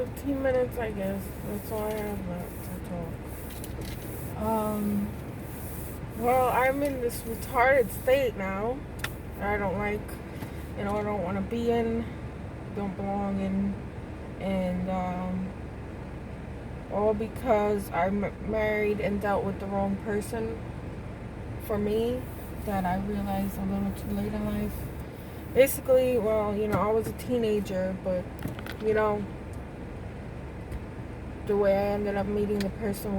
15 minutes, I guess. That's all I have left to talk. Well, I'm in this retarded state now that I don't like, I don't want to be in, don't belong in, and all because I'm married and dealt with the wrong person for me, that I realized a little too late in life. Basically, well, I was a teenager, but, the way I ended up meeting the person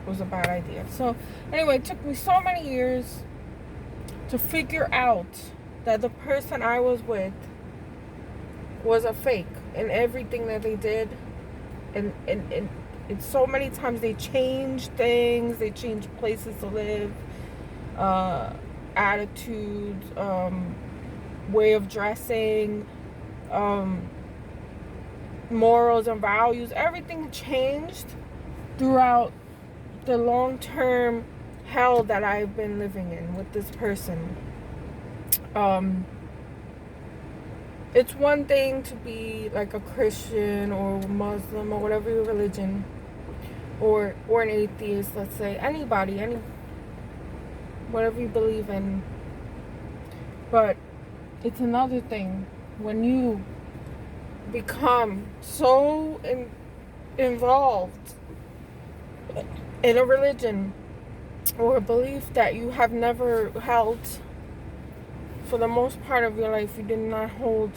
was a bad idea. So, anyway, it took me so many years to figure out that the person I was with was a fake in everything that they did. And so many times they changed things, they changed places to live, attitudes, way of dressing, morals and values. Everything changed throughout the long-term hell that I've been living in with this person. It's one thing to be like a Christian or Muslim or whatever your religion, or an atheist, let's say, anybody, whatever you believe in. But it's another thing when you become so involved in a religion or a belief that you have never held. For the most part of your life, you did not hold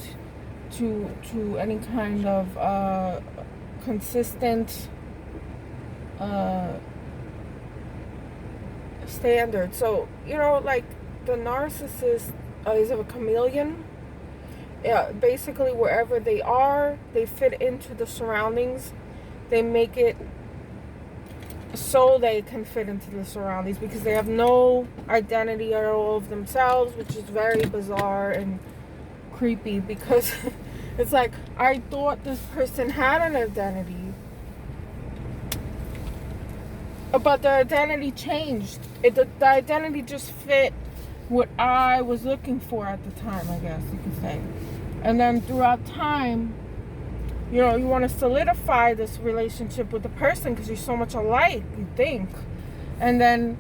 to any kind of consistent standard. So, like the narcissist is a chameleon. Yeah, basically wherever they are, they fit into the surroundings. They make it so they can fit into the surroundings because they have no identity at all of themselves, which is very bizarre and creepy because it's like, I thought this person had an identity, but the identity changed. The identity just fit what I was looking for at the time, I guess you could say. And then throughout time, you want to solidify this relationship with the person because you're so much alike, you think. And then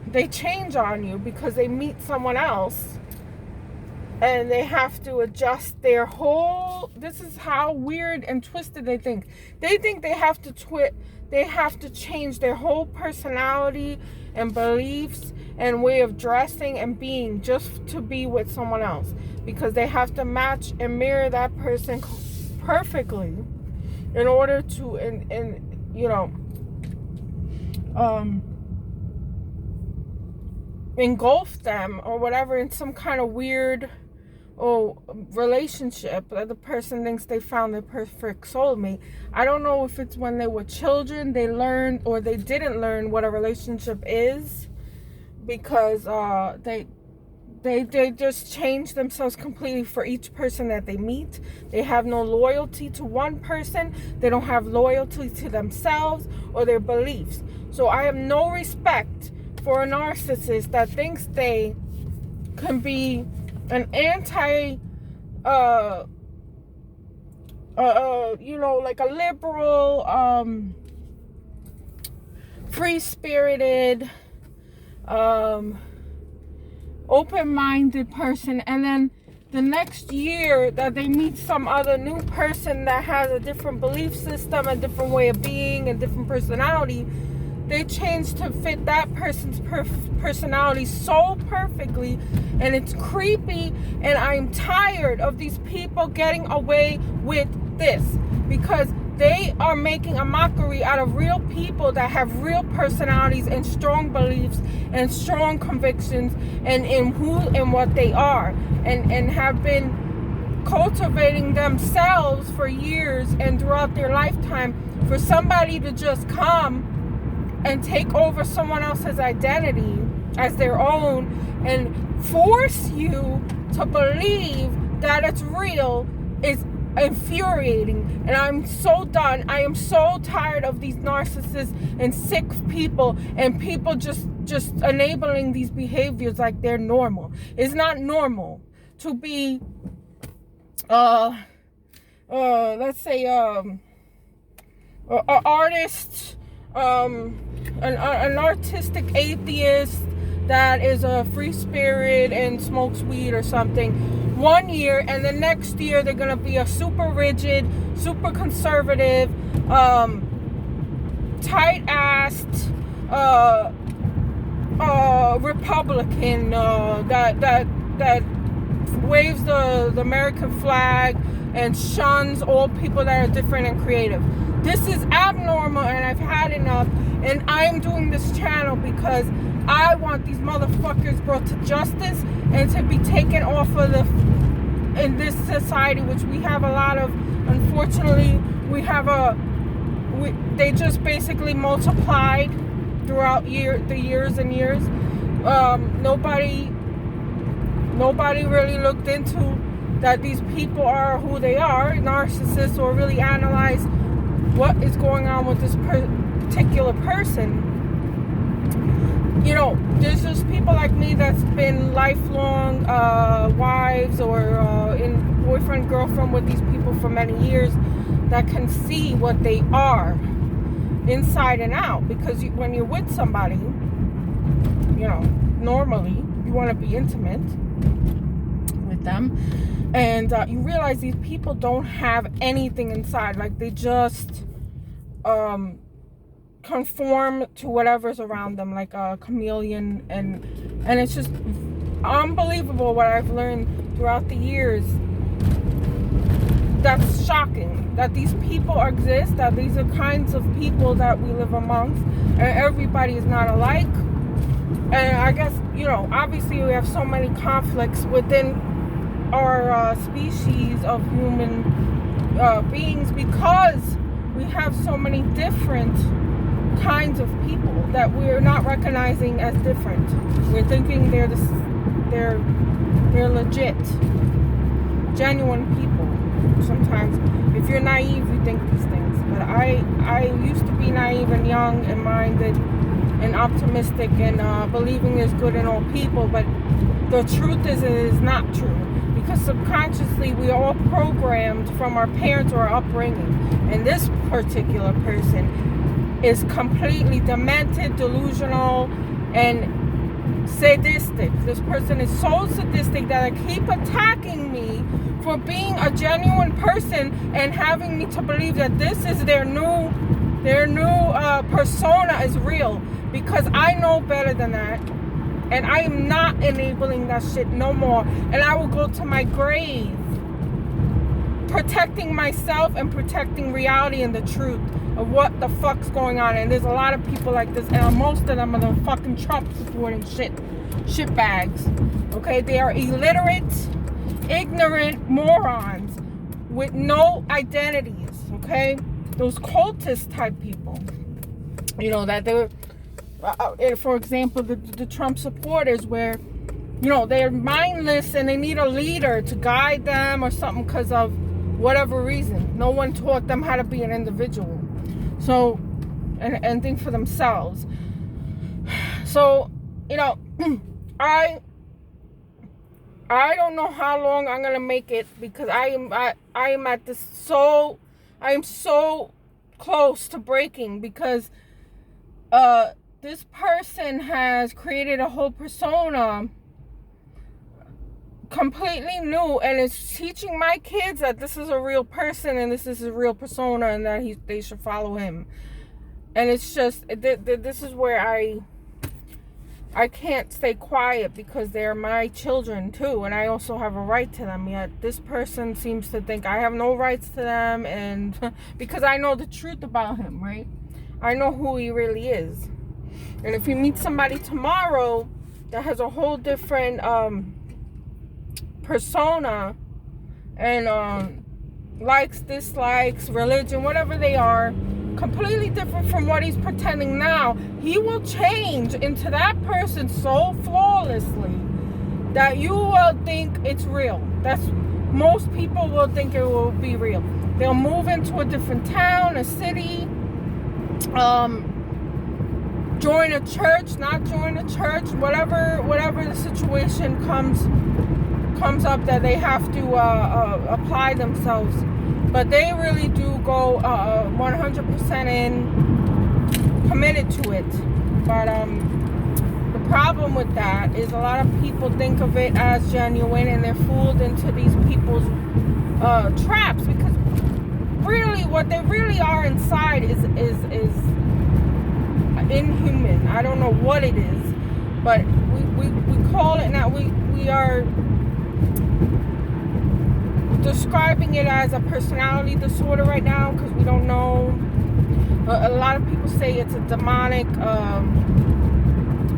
they change on you because they meet someone else and they have to adjust their whole, this is how weird and twisted they think. They think they have to change their whole personality and beliefs and way of dressing and being just to be with someone else, because they have to match and mirror that person perfectly in order to engulf them or whatever in some kind of weird relationship that the person thinks they found their perfect soulmate. I don't know if it's when they were children they learned or they didn't learn what a relationship is, because they just change themselves completely for each person that they meet. They have no loyalty to one person. They don't have loyalty to themselves or their beliefs. So I have no respect for a narcissist that thinks they can be an like a liberal, free-spirited, open-minded person, and then the next year that they meet some other new person that has a different belief system, a different way of being, a different personality, they change to fit that person's personality so perfectly, and it's creepy. And I'm tired of these people getting away with this because they are making a mockery out of real people that have real personalities and strong beliefs and strong convictions and in who and what they are, and have been cultivating themselves for years and throughout their lifetime. For somebody to just come and take over someone else's identity as their own and force you to believe that it's real is infuriating. And I'm so done. I am so tired of these narcissists and sick people and people just enabling these behaviors like they're normal. It's not normal to be let's say, an artist, an artistic atheist that is a free spirit and smokes weed or something 1 year, and the next year they're gonna be a super rigid, super conservative, tight-assed Republican that waves the American flag and shuns all people that are different and creative. This is abnormal, and I've had enough, and I'm doing this channel because I want these motherfuckers brought to justice and to be taken off of in this society, which we have a lot of. Unfortunately, they just basically multiplied throughout the years and years. Nobody really looked into that these people are who they are, narcissists, or really analyze what is going on with this particular person. You know, there's just people like me that's been lifelong wives or in boyfriend, girlfriend with these people for many years that can see what they are inside and out. Because when you're with somebody, you know, normally you want to be intimate with them, and you realize these people don't have anything inside. Like, they just conform to whatever's around them, like a chameleon, and it's just unbelievable what I've learned throughout the years. That's shocking that these people exist, that these are kinds of people that we live amongst, and everybody is not alike. And I guess, you know, obviously we have so many conflicts within our species of human beings because we have so many different kinds of people that we're not recognizing as different. We're thinking they're legit, genuine people. Sometimes, if you're naive, you think these things. But I used to be naive and young and minded and optimistic and believing there's good in all people. But the truth is, it is not true. Because subconsciously, we are all programmed from our parents or our upbringing. And this particular person is completely demented, delusional, and sadistic. This person is so sadistic that they keep attacking me for being a genuine person and having me to believe that this is their new persona is real, because I know better than that, and I am not enabling that shit no more. And I will go to my grave protecting myself and protecting reality and the truth of what the fuck's going on. And there's a lot of people like this, and most of them are the fucking Trump supporting shit bags. Okay, they are illiterate, ignorant morons with no identities. Okay, those cultist type people, you know, that they're for example, the Trump supporters, where, you know, they're mindless and they need a leader to guide them or something because of whatever reason. No one taught them how to be an individual. So, and think for themselves. So, you know, I don't know how long I'm gonna make it, because I am at this I am so close to breaking, because this person has created a whole persona completely new, and it's teaching my kids that this is a real person and this is a real persona, and that they should follow him. And it's just, this is where I can't stay quiet, because they're my children too, and I also have a right to them. Yet this person seems to think I have no rights to them, and because I know the truth about him, right? I know who he really is. And if you meet somebody tomorrow that has a whole different persona and likes, dislikes, religion, whatever they are, completely different from what he's pretending now, he will change into that person so flawlessly that you will think it's real. Most people will think it will be real. They'll move into a different town, a city, join a church, not join a church, whatever the situation comes up that they have to apply themselves But they really do go 100% in, committed to it. But the problem with that is a lot of people think of it as genuine, and they're fooled into these people's traps, because really what they really are inside is inhuman. I don't know what it is, but we call it now, we are describing it as a personality disorder right now, because we don't know. A lot of people say it's a demonic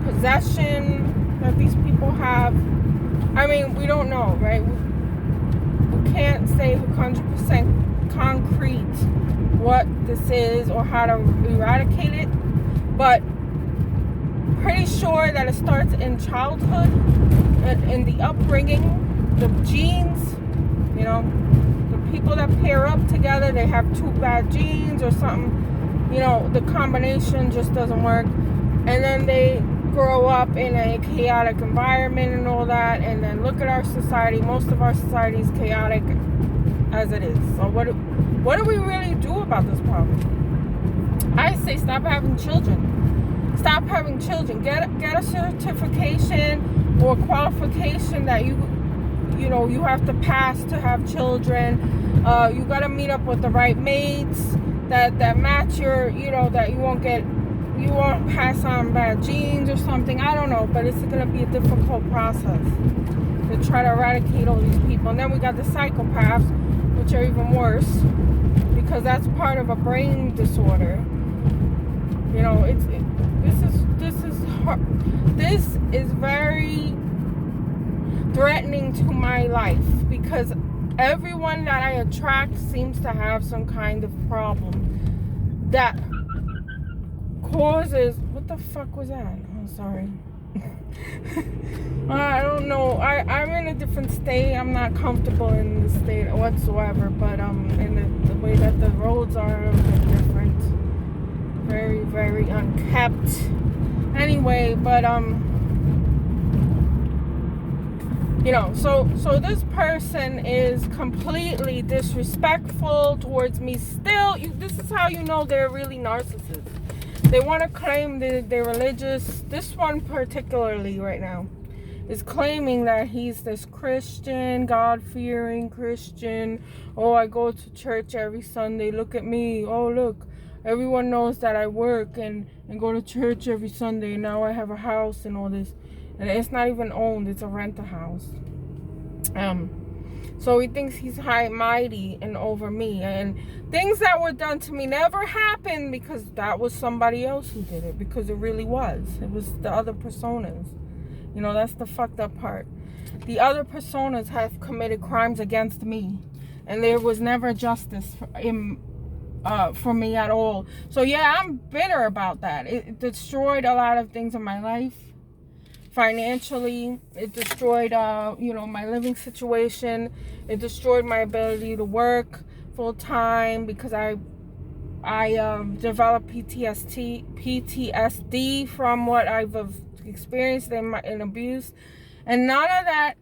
possession that these people have. I mean, we don't know, right? We can't say 100% concrete what this is or how to eradicate it, but pretty sure that it starts in childhood, in the upbringing, the genes. You know, the people that pair up together, they have two bad genes or something. You know, the combination just doesn't work. And then they grow up in a chaotic environment and all that. And then look at our society. Most of our society is chaotic as it is. So what do we really do about this problem? I say stop having children. Stop having children. Get a certification or qualification that you have to pass to have children. You got to meet up with the right mates that match your, that you won't pass on bad genes or something. I don't know, but it's going to be a difficult process to try to eradicate all these people. And then we got the psychopaths, which are even worse, because that's part of a brain disorder. This is very threatening to my life, because everyone that I attract seems to have some kind of problem that causes, what the fuck was that? I'm sorry. I don't know. I'm in a different state. I'm not comfortable in the state whatsoever, but in the way that the roads are a bit different. Very, very unkept. Anyway, but so this person is completely disrespectful towards me still. This is how you know they're really narcissists. They want to claim that they're religious. This one particularly right now is claiming that he's this Christian, God-fearing Christian. Oh, I go to church every Sunday. Look at me. Oh, look. Everyone knows that I work and go to church every Sunday. Now I have a house and all this. And it's not even owned. It's a rent-a-house. So he thinks he's high and mighty and over me. And things that were done to me never happened because that was somebody else who did it. Because it really was. It was the other personas. That's the fucked up part. The other personas have committed crimes against me. And there was never justice for me at all. So yeah, I'm bitter about that. It destroyed a lot of things in my life. Financially, it destroyed my living situation. It destroyed my ability to work full time because I developed PTSD from what I've experienced in abuse, and none of that.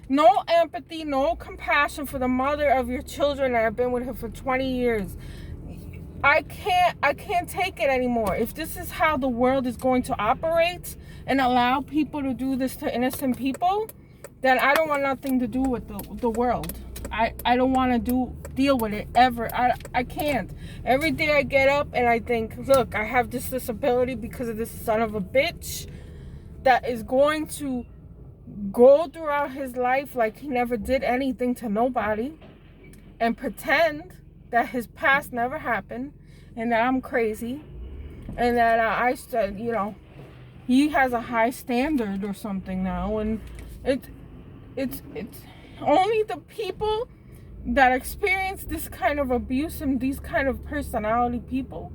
No empathy, no compassion for the mother of your children that I've been with her for 20 years. I can't take it anymore. If this is how the world is going to operate and allow people to do this to innocent people, then I don't want nothing to do with the world. I don't want to deal with it ever. I can't. Every day I get up and I think, look, I have this disability because of this son of a bitch that is going to go throughout his life like he never did anything to nobody and pretend that his past never happened and that I'm crazy and that I said, he has a high standard or something now, and it's only the people that experience this kind of abuse and these kind of personality people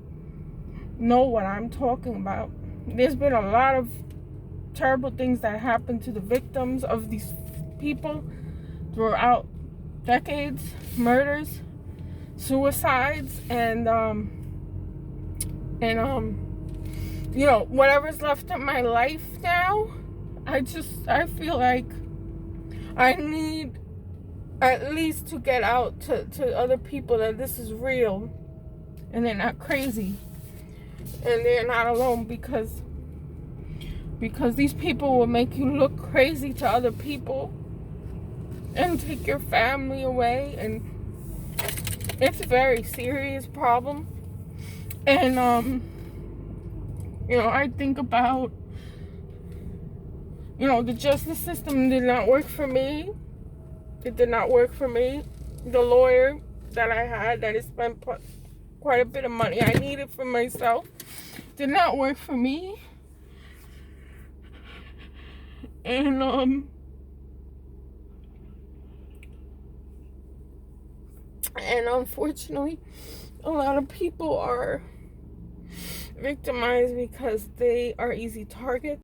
know what I'm talking about. There's been a lot of terrible things that happen to the victims of these people throughout decades, murders, suicides, and whatever's left of my life now, I feel like I need at least to get out to other people that this is real and they're not crazy and they're not alone, because these people will make you look crazy to other people and take your family away, and it's a very serious problem. And I think about, the justice system did not work for me. It did not work for me. The lawyer that I had, that I spent quite a bit of money I needed for myself, did not work for me. And unfortunately, a lot of people are victimized because they are easy targets.